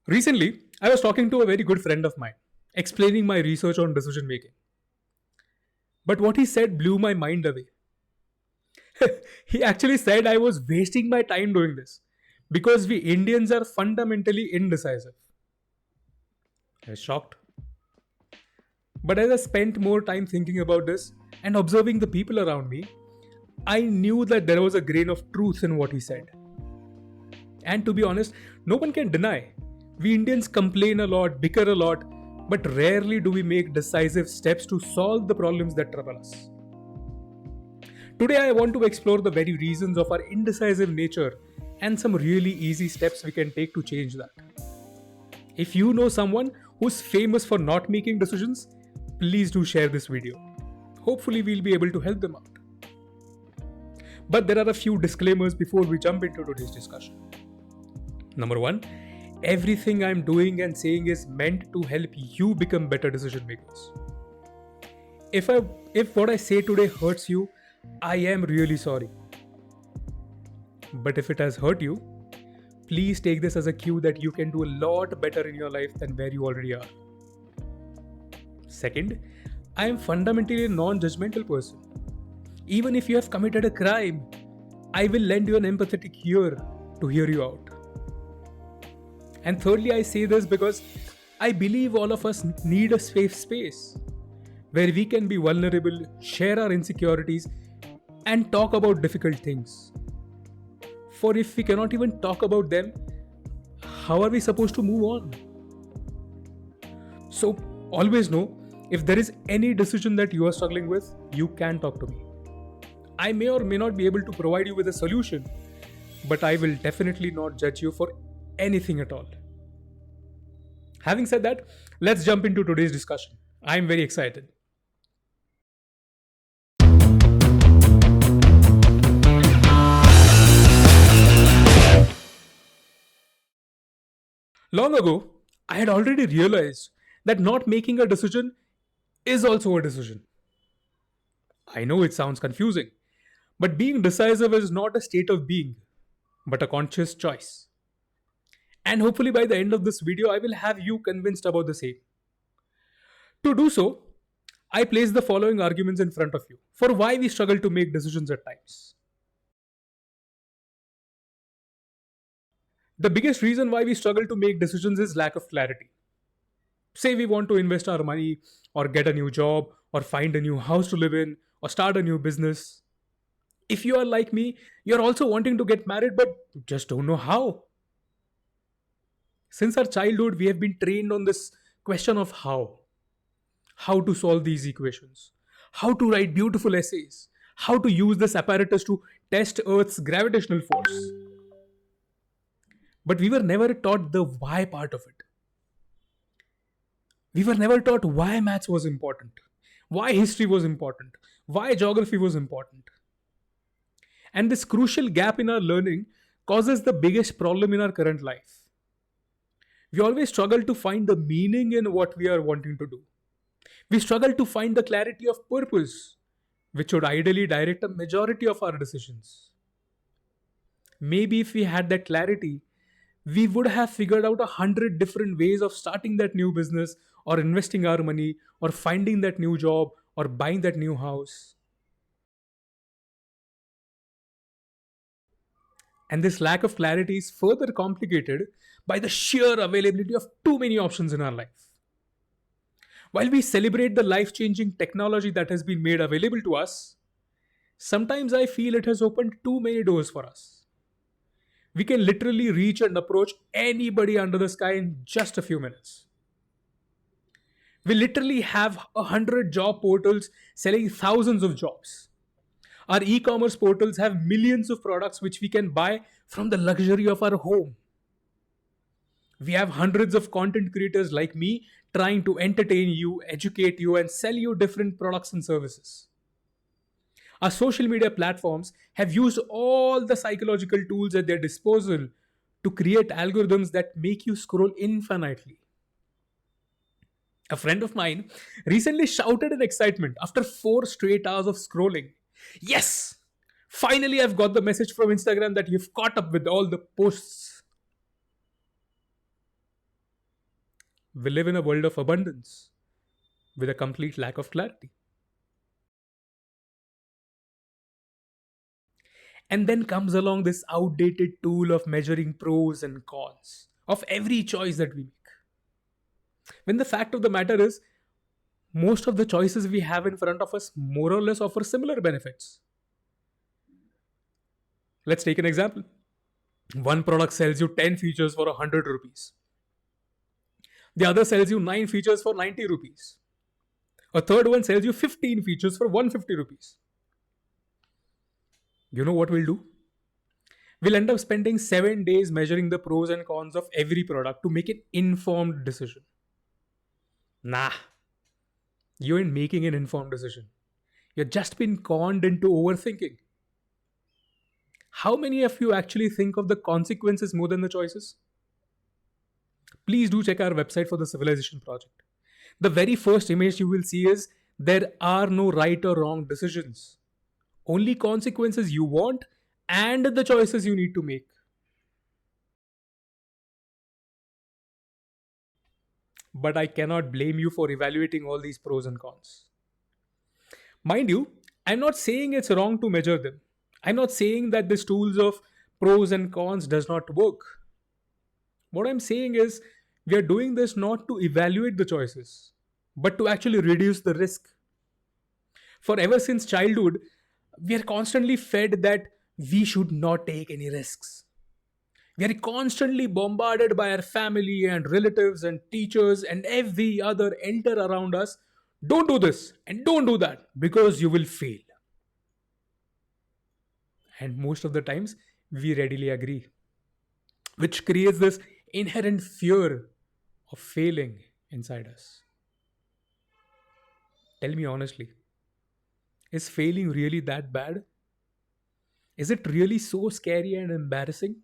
Recently, I was talking to a very good friend of mine, explaining my research on decision making. But what he said blew my mind away. He actually said I was wasting my time doing this because we Indians are fundamentally indecisive. I was shocked. But as I spent more time thinking about this and observing the people around me, I knew that there was a grain of truth in what he said. And to be honest, no one can deny. We Indians complain a lot, bicker a lot, but rarely do we make decisive steps to solve the problems that trouble us. Today, I want to explore the very reasons of our indecisive nature and some really easy steps we can take to change that. If you know someone who's famous for not making decisions, please do share this video. Hopefully, we'll be able to help them out. But there are a few disclaimers before we jump into today's discussion. Number one, everything I'm doing and saying is meant to help you become better decision makers. If what I say today hurts you, I am really sorry. But if it has hurt you, please take this as a cue that you can do a lot better in your life than where you already are. Second, I am fundamentally a non-judgmental person. Even if you have committed a crime, I will lend you an empathetic ear to hear you out. And thirdly, I say this because I believe all of us need a safe space where we can be vulnerable, share our insecurities, and talk about difficult things. For if we cannot even talk about them, how are we supposed to move on? So always know, if there is any decision that you are struggling with, you can talk to me. I may or may not be able to provide you with a solution, but I will definitely not judge you for anything at all. Having said that, let's jump into today's discussion. I am very excited. Long ago, I had already realized that not making a decision is also a decision. I know it sounds confusing, but being decisive is not a state of being, but a conscious choice. And hopefully, by the end of this video, I will have you convinced about the same. To do so, I place the following arguments in front of you for why we struggle to make decisions at times. The biggest reason why we struggle to make decisions is lack of clarity. Say we want to invest our money, or get a new job, or find a new house to live in, or start a new business. If you are like me, you're also wanting to get married but just don't know how. Since our childhood, we have been trained on this question of how. How to solve these equations, how to write beautiful essays, how to use this apparatus to test Earth's gravitational force. But we were never taught the why part of it. We were never taught why maths was important, why history was important, why geography was important. And this crucial gap in our learning causes the biggest problem in our current life. We always struggle to find the meaning in what we are wanting to do. We struggle to find the clarity of purpose, which should ideally direct a majority of our decisions. Maybe if we had that clarity, we would have figured out 100 different ways of starting that new business, or investing our money, or finding that new job, or buying that new house. And this lack of clarity is further complicated by the sheer availability of too many options in our life. While we celebrate the life changing technology that has been made available to us, sometimes I feel it has opened too many doors for us. We can literally reach and approach anybody under the sky in just a few minutes. We literally have 100 job portals selling thousands of jobs. Our e-commerce portals have millions of products which we can buy from the luxury of our home. We have hundreds of content creators like me trying to entertain you, educate you, and sell you different products and services. Our social media platforms have used all the psychological tools at their disposal to create algorithms that make you scroll infinitely. A friend of mine recently shouted in excitement after 4 straight hours of scrolling, "Yes! Finally, I've got the message from Instagram that you've caught up with all the posts." We live in a world of abundance with a complete lack of clarity. And then comes along this outdated tool of measuring pros and cons of every choice that we make. When the fact of the matter is, most of the choices we have in front of us more or less offer similar benefits. Let's take an example. One product sells you 10 features for 100 rupees. The other sells you 9 features for 90 rupees. A third one sells you 15 features for 150 rupees. You know what we'll do? We'll end up spending 7 days measuring the pros and cons of every product to make an informed decision. Nah, you ain't making an informed decision. You've just been conned into overthinking. How many of you actually think of the consequences more than the choices? Please do check our website for the Civilization Project. The very first image you will see is there are no right or wrong decisions. Only consequences you want and the choices you need to make. But I cannot blame you for evaluating all these pros and cons. Mind you, I'm not saying it's wrong to measure them. I'm not saying that this tools of pros and cons does not work. What I'm saying is we are doing this not to evaluate the choices, but to actually reduce the risk. For ever since childhood, we are constantly fed that we should not take any risks. We are constantly bombarded by our family and relatives and teachers and every other elder around us. Don't do this and don't do that because you will fail. And most of the times, we readily agree, which creates this inherent fear of failing inside us. Tell me honestly, is failing really that bad? Is it really so scary and embarrassing?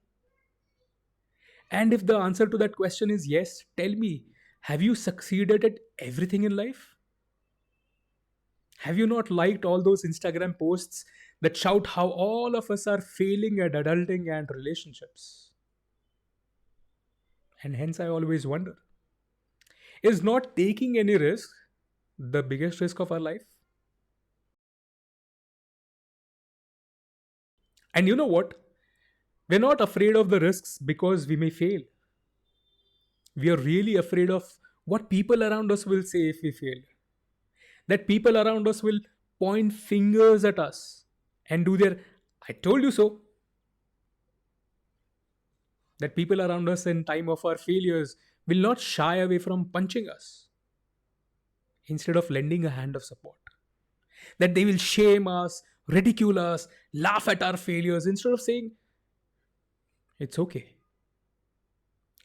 And if the answer to that question is yes, tell me, have you succeeded at everything in life? Have you not liked all those Instagram posts that shout how all of us are failing at adulting and relationships? And hence, I always wonder, is not taking any risk the biggest risk of our life? And you know what? We're not afraid of the risks because we may fail. We are really afraid of what people around us will say if we fail. That people around us will point fingers at us and do their "I told you so." That people around us in time of our failures will not shy away from punching us instead of lending a hand of support. That they will shame us, ridicule us, laugh at our failures instead of saying, "It's okay.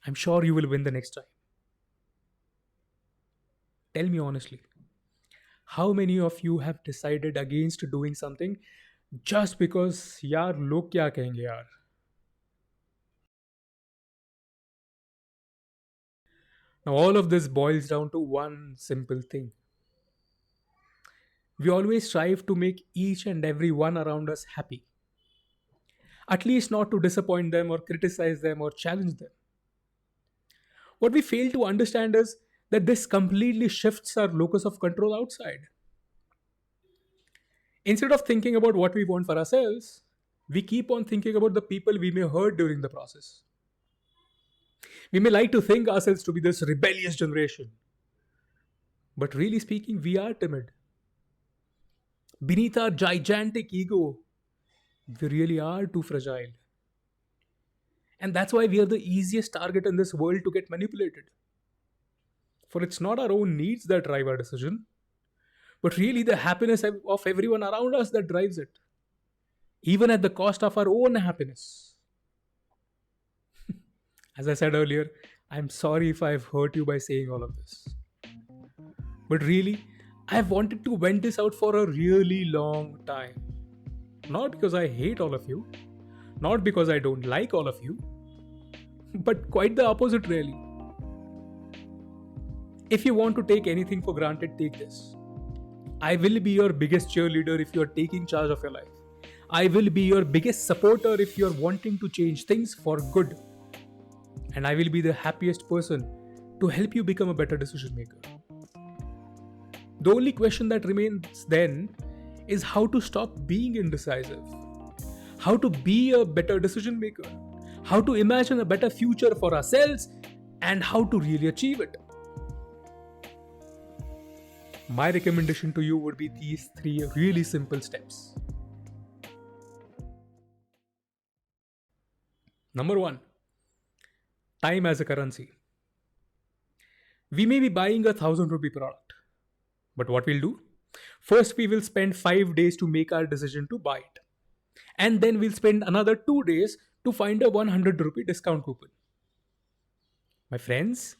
I'm sure you will win the next time." Tell me honestly, how many of you have decided against doing something just because yaar log kya kahenge yaar? Now all of this boils down to one simple thing. We always strive to make each and every one around us happy. At least not to disappoint them or criticize them or challenge them. What we fail to understand is that this completely shifts our locus of control outside. Instead of thinking about what we want for ourselves, we keep on thinking about the people we may hurt during the process. We may like to think ourselves to be this rebellious generation, but really speaking, we are timid. Beneath our gigantic ego, we really are too fragile. And that's why we are the easiest target in this world to get manipulated. For it's not our own needs that drive our decision, but really the happiness of everyone around us that drives it, even at the cost of our own happiness. As I said earlier, I'm sorry if I've hurt you by saying all of this. But really, I've wanted to vent this out for a really long time. Not because I hate all of you, not because I don't like all of you, but quite the opposite, really. If you want to take anything for granted, take this. I will be your biggest cheerleader if you're taking charge of your life. I will be your biggest supporter if you're wanting to change things for good. And I will be the happiest person to help you become a better decision maker. The only question that remains then is how to stop being indecisive, how to be a better decision maker, how to imagine a better future for ourselves, and how to really achieve it. My recommendation to you would be these 3 really simple steps. Number 1, time as a currency. We may be buying a 1,000 rupee product, but what we'll do? First, we will spend 5 days to make our decision to buy it. And then we'll spend another 2 days to find a 100 rupee discount coupon. My friends,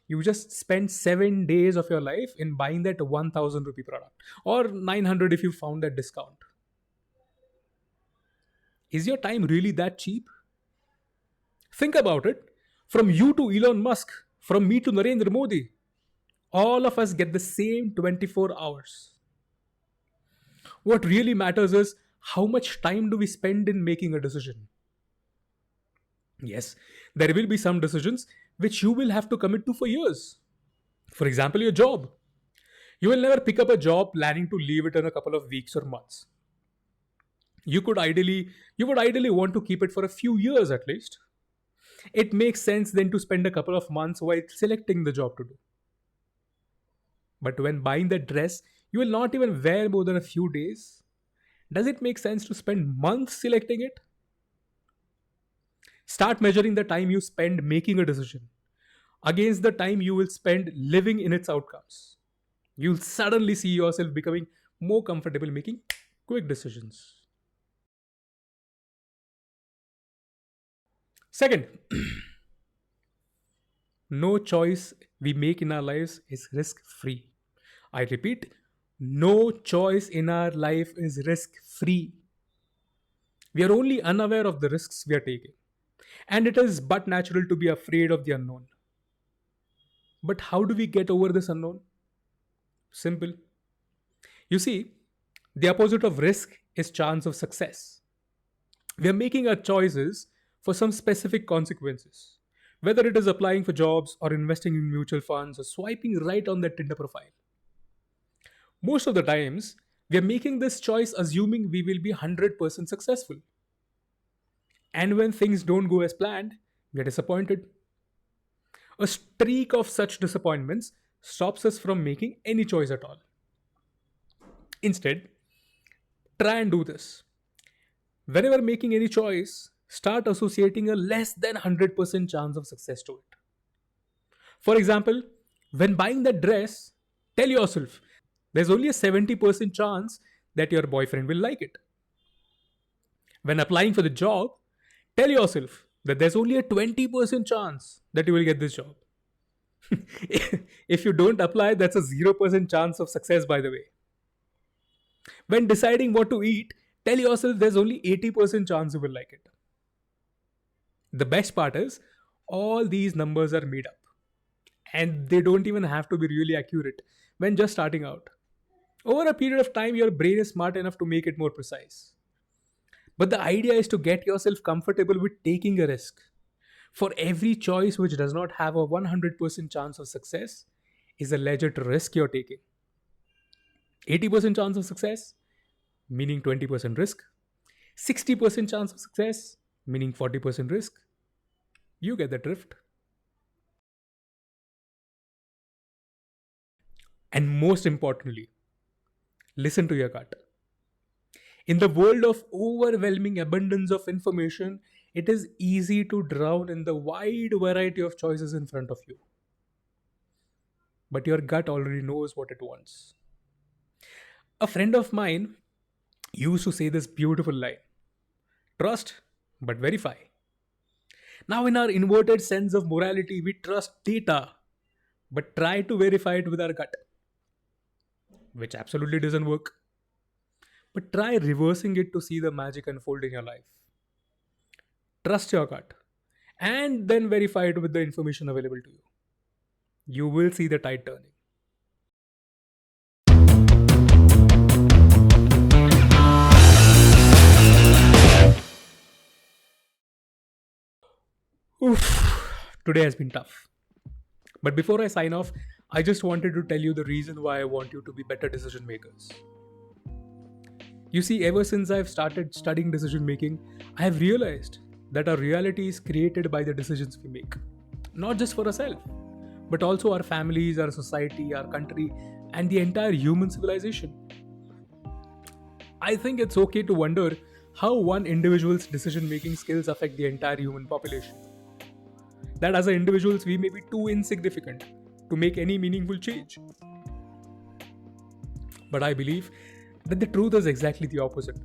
you just spent 7 days of your life in buying that 1,000 rupee product, or 900 if you found that discount. Is your time really that cheap? Think about it. From you to Elon Musk, from me to Narendra Modi, all of us get the same 24 hours. What really matters is how much time do we spend in making a decision. Yes, there will be some decisions which you will have to commit to for years. For example, your job. You will never pick up a job planning to leave it in a couple of weeks or months. You would ideally want to keep it for a few years at least. It makes sense then to spend a couple of months while selecting the job to do. But when buying that dress, you will not even wear more than a few days. Does it make sense to spend months selecting it? Start measuring the time you spend making a decision against the time you will spend living in its outcomes. You'll suddenly see yourself becoming more comfortable making quick decisions. Second, no choice we make in our lives is risk-free. I repeat, no choice in our life is risk-free. We are only unaware of the risks we are taking. And it is but natural to be afraid of the unknown. But how do we get over this unknown? Simple. You see, the opposite of risk is chance of success. We are making our choices for some specific consequences, whether it is applying for jobs or investing in mutual funds or swiping right on that Tinder profile. Most of the times, we are making this choice assuming we will be 100% successful. And when things don't go as planned, we are disappointed. A streak of such disappointments stops us from making any choice at all. Instead, try and do this. Whenever making any choice, start associating a less than 100% chance of success to it. For example, when buying that dress, tell yourself there's only a 70% chance that your boyfriend will like it. When applying for the job, tell yourself that there's only a 20% chance that you will get this job. If you don't apply, that's a 0% chance of success, by the way. When deciding what to eat, tell yourself there's only 80% chance you will like it. The best part is, all these numbers are made up. And they don't even have to be really accurate when just starting out. Over a period of time, your brain is smart enough to make it more precise. But the idea is to get yourself comfortable with taking a risk. For every choice which does not have a 100% chance of success is a legit risk you're taking. 80% chance of success, meaning 20% risk. 60% chance of success, meaning 40% risk. You get the drift. And most importantly, listen to your gut. In the world of overwhelming abundance of information, it is easy to drown in the wide variety of choices in front of you. But your gut already knows what it wants. A friend of mine used to say this beautiful line: trust, but verify. Now, in our inverted sense of morality, we trust data, but try to verify it with our gut, which absolutely doesn't work. But try reversing it to see the magic unfold in your life. Trust your gut and then verify it with the information available to you. You will see the tide turning. Today has been tough. But before I sign off, I just wanted to tell you the reason why I want you to be better decision makers. You see, ever since I've started studying decision making, I have realized that our reality is created by the decisions we make. Not just for ourselves, but also our families, our society, our country, and the entire human civilization. I think it's okay to wonder how one individual's decision making skills affect the entire human population. That as individuals, we may be too insignificant to make any meaningful change. But I believe that the truth is exactly the opposite.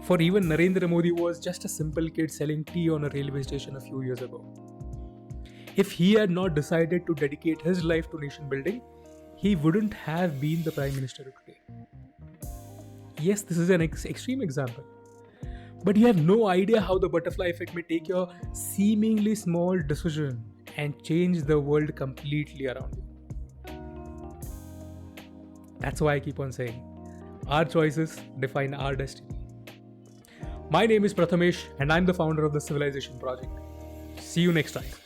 For even Narendra Modi was just a simple kid selling tea on a railway station a few years ago. If he had not decided to dedicate his life to nation building, he wouldn't have been the Prime Minister today. Yes, this is an extreme example. But you have no idea how the butterfly effect may take your seemingly small decision and change the world completely around you. That's why I keep on saying, our choices define our destiny. My name is Prathamesh and I'm the founder of the Civilization Project. See you next time.